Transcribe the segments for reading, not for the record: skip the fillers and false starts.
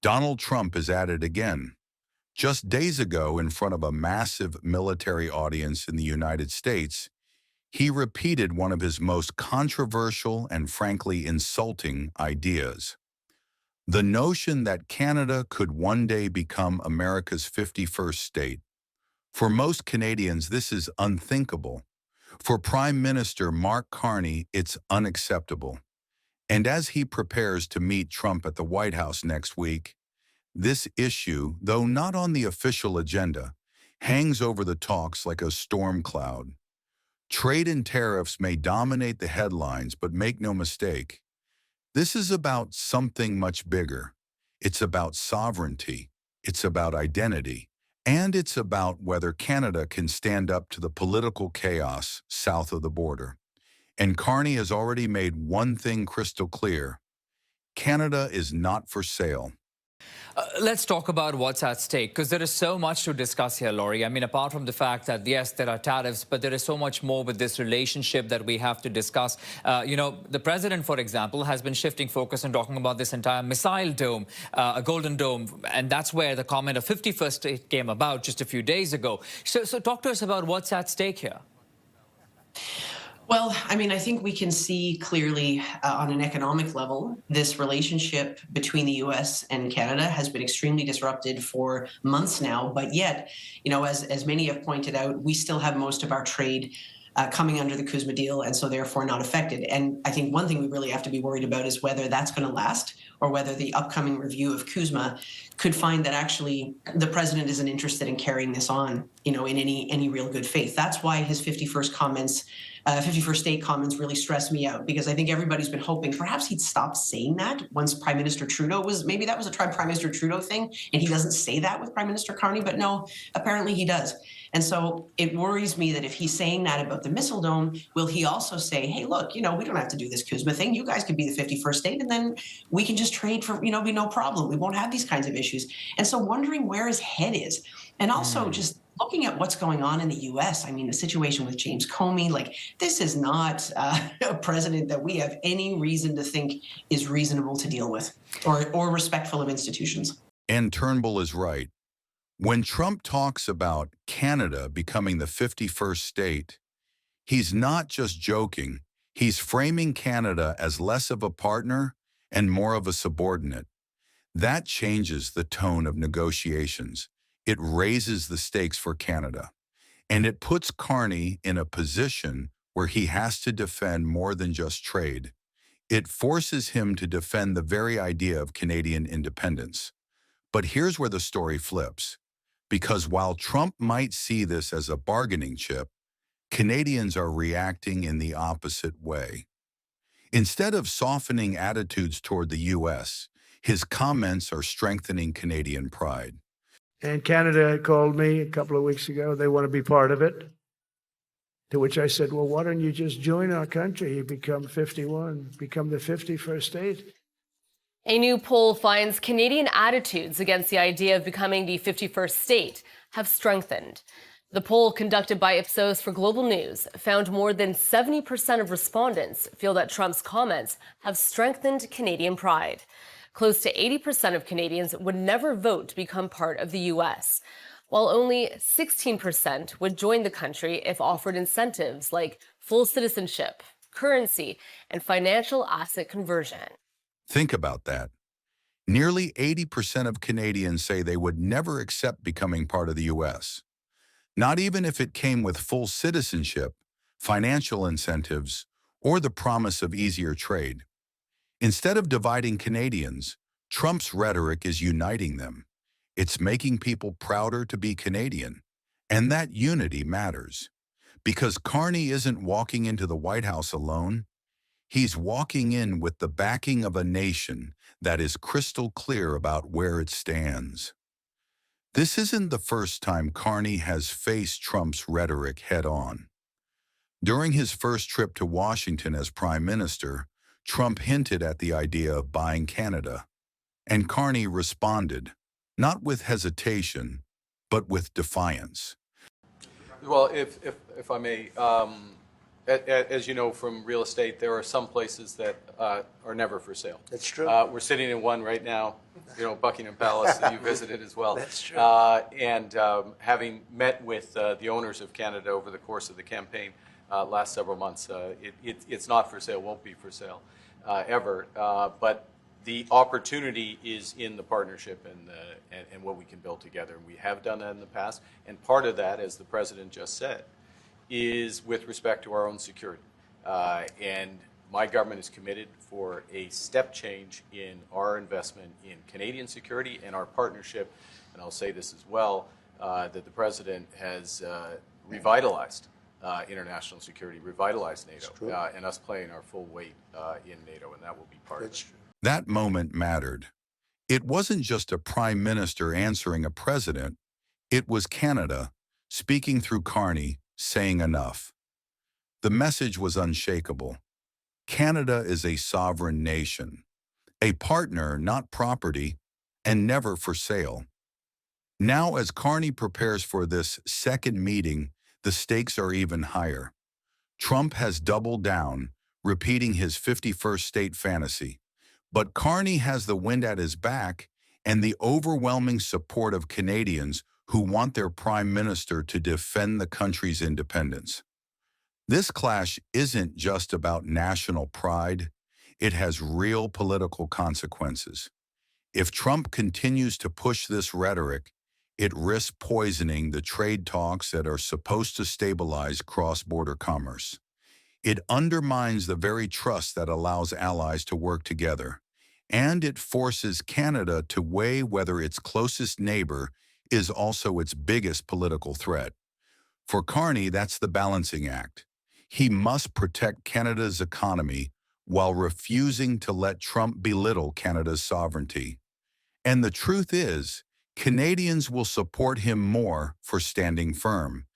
Donald Trump is at it again. Just days ago, in front of a massive military audience in the United States, he repeated one of his most controversial and frankly insulting ideas. The notion that Canada could one day become America's 51st state. For most Canadians, this is unthinkable. For Prime Minister Mark Carney, it's unacceptable. And as he prepares to meet Trump at the White House next week, this issue, though not on the official agenda, hangs over the talks like a storm cloud. Trade and tariffs may dominate the headlines, but make no mistake, this is about something much bigger. It's about sovereignty, it's about identity, and it's about whether Canada can stand up to the political chaos south of the border. And Carney has already made one thing crystal clear: Canada is not for sale. Let's talk about what's at stake, because there is so much to discuss here, Laurie. I mean, apart from the fact that, yes, there are tariffs, but there is so much more with this relationship that we have to discuss. The president, for example, has been shifting focus and talking about this entire missile dome, a golden dome, and that's where the comment of 51st state came about just a few days ago. So talk to us about what's at stake here. Well, I mean, I think we can see clearly on an economic level, this relationship between the U.S. and Canada has been extremely disrupted for months now. But yet, as many have pointed out, we still have most of our trade coming under the CUSMA deal, and so therefore not affected. And I think one thing we really have to be worried about is whether that's going to last, or whether the upcoming review of CUSMA could find that actually the president isn't interested in carrying this on, in any real good faith. That's why his 51st state comments really stress me out, because I think everybody's been hoping perhaps he'd stop saying that once Prime Minister Trudeau maybe that was a Prime Minister Trudeau thing, and he doesn't say that with Prime Minister Carney, but no, apparently he does. And so it worries me that if he's saying that about the missile dome, will he also say, hey, look, we don't have to do this CUSMA thing. You guys could be the 51st state, and then we can just trade for, be no problem. We won't have these kinds of issues. And so wondering where his head is. And also just looking at what's going on in the U.S., I mean, the situation with James Comey, this is not a president that we have any reason to think is reasonable to deal with or respectful of institutions. And Turnbull is right. When Trump talks about Canada becoming the 51st state, he's not just joking. He's framing Canada as less of a partner and more of a subordinate. That changes the tone of negotiations. It raises the stakes for Canada. And it puts Carney in a position where he has to defend more than just trade. It forces him to defend the very idea of Canadian independence. But here's where the story flips. Because while Trump might see this as a bargaining chip, Canadians are reacting in the opposite way. Instead of softening attitudes toward the U.S., his comments are strengthening Canadian pride. And Canada called me a couple of weeks ago. They want to be part of it. To which I said, well, why don't you just join our country? You become 51, become the 51st state. A new poll finds Canadian attitudes against the idea of becoming the 51st state have strengthened. The poll conducted by Ipsos for Global News found more than 70% of respondents feel that Trump's comments have strengthened Canadian pride. Close to 80% of Canadians would never vote to become part of the U.S., while only 16% would join the country if offered incentives like full citizenship, currency, and financial asset conversion. Think about that. Nearly 80% of Canadians say they would never accept becoming part of the U.S., not even if it came with full citizenship, financial incentives, or the promise of easier trade. Instead of dividing Canadians, Trump's rhetoric is uniting them. It's making people prouder to be Canadian, and that unity matters. Because Carney isn't walking into the White House alone. He's walking in with the backing of a nation that is crystal clear about where it stands. This isn't the first time Carney has faced Trump's rhetoric head-on. During his first trip to Washington as Prime Minister, Trump hinted at the idea of buying Canada, and Carney responded, not with hesitation, but with defiance. Well, if I may, As you know from real estate, there are some places that are never for sale. That's true. We're sitting in one right now, Buckingham Palace that you visited as well. That's true. And having met with the owners of Canada over the course of the campaign last several months, it's not for sale, won't be for sale ever. But the opportunity is in the partnership and what we can build together. We have done that in the past. And part of that, as the President just said, is with respect to our own security. And my government is committed for a step change in our investment in Canadian security and our partnership, and I'll say this as well, that the President has revitalized international security, revitalized NATO, and us playing our full weight in NATO, and that will be part of it. That moment mattered. It wasn't just a prime minister answering a president. It was Canada, speaking through Carney, saying enough. The message was unshakable. Canada is a sovereign nation, a partner, not property, and never for sale. Now, as Carney prepares for this second meeting, the stakes are even higher. Trump has doubled down, repeating his 51st state fantasy. But Carney has the wind at his back and the overwhelming support of Canadians who want their prime minister to defend the country's independence. This clash isn't just about national pride. It has real political consequences. If Trump continues to push this rhetoric, it risks poisoning the trade talks that are supposed to stabilize cross-border commerce. It undermines the very trust that allows allies to work together, and it forces Canada to weigh whether its closest neighbor is also its biggest political threat. For Carney, that's the balancing act. He must protect Canada's economy while refusing to let Trump belittle Canada's sovereignty. And the truth is, Canadians will support him more for standing firm,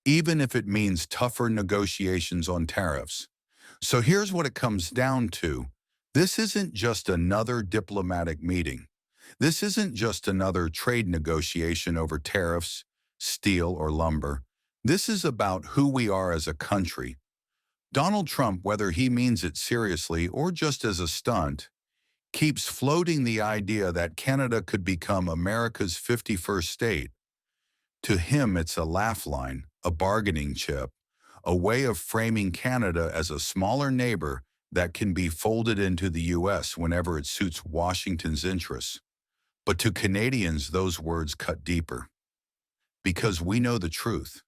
even if it means tougher negotiations on tariffs. So here's what it comes down to. This isn't just another diplomatic meeting. This isn't just another trade negotiation over tariffs, steel, or lumber. This is about who we are as a country. Donald Trump, whether he means it seriously or just as a stunt, keeps floating the idea that Canada could become America's 51st state. To him, it's a laugh line, a bargaining chip, a way of framing Canada as a smaller neighbor that can be folded into the U.S. whenever it suits Washington's interests. But to Canadians, those words cut deeper. Because we know the truth.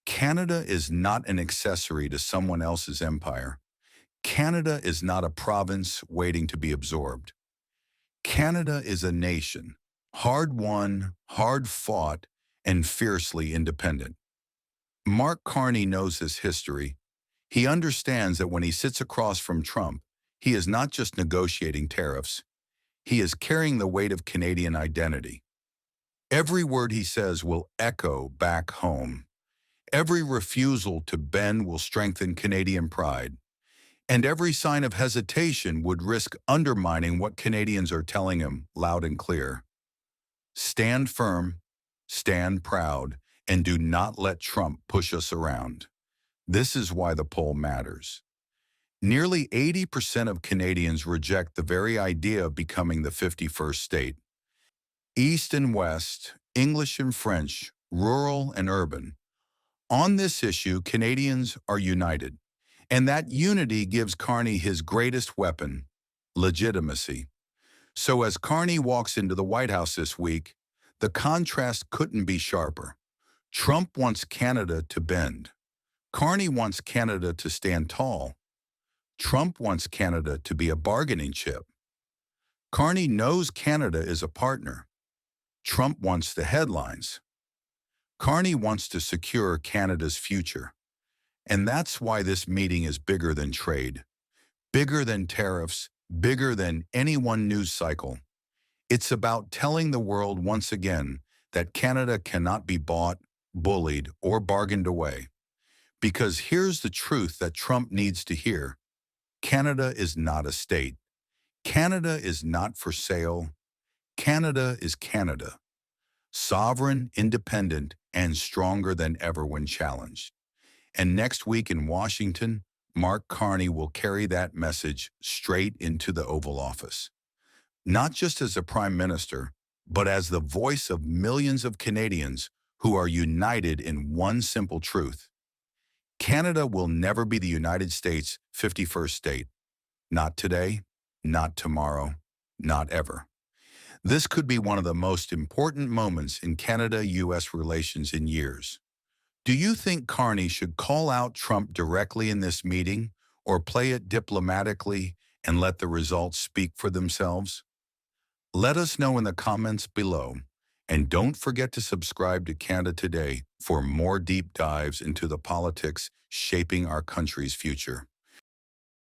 Canada is not an accessory to someone else's empire. Canada is not a province waiting to be absorbed. Canada is a nation, hard-won, hard-fought, and fiercely independent. Mark Carney knows this history. He understands that when he sits across from Trump, he is not just negotiating tariffs. He is carrying the weight of Canadian identity. Every word he says will echo back home. Every refusal to bend will strengthen Canadian pride. And every sign of hesitation would risk undermining what Canadians are telling him loud and clear. Stand firm, stand proud, and do not let Trump push us around. This is why the poll matters. Nearly 80% of Canadians reject the very idea of becoming the 51st state. East and West, English and French, rural and urban. On this issue, Canadians are united. And that unity gives Carney his greatest weapon, legitimacy. So as Carney walks into the White House this week, the contrast couldn't be sharper. Trump wants Canada to bend. Carney wants Canada to stand tall. Trump wants Canada to be a bargaining chip. Carney knows Canada is a partner. Trump wants the headlines. Carney wants to secure Canada's future. And that's why this meeting is bigger than trade, bigger than tariffs, bigger than any one news cycle. It's about telling the world once again that Canada cannot be bought, bullied, or bargained away. Because here's the truth that Trump needs to hear. Canada is not a state. Canada is not for sale. Canada is Canada. Sovereign, independent, and stronger than ever when challenged. And next week in Washington, Mark Carney will carry that message straight into the Oval Office. Not just as a prime minister, but as the voice of millions of Canadians who are united in one simple truth. Canada will never be the United States' 51st state. Not today, not tomorrow, not ever. This could be one of the most important moments in Canada-U.S. relations in years. Do you think Carney should call out Trump directly in this meeting or play it diplomatically and let the results speak for themselves? Let us know in the comments below, and don't forget to subscribe to Canada Today for more deep dives into the politics shaping our country's future.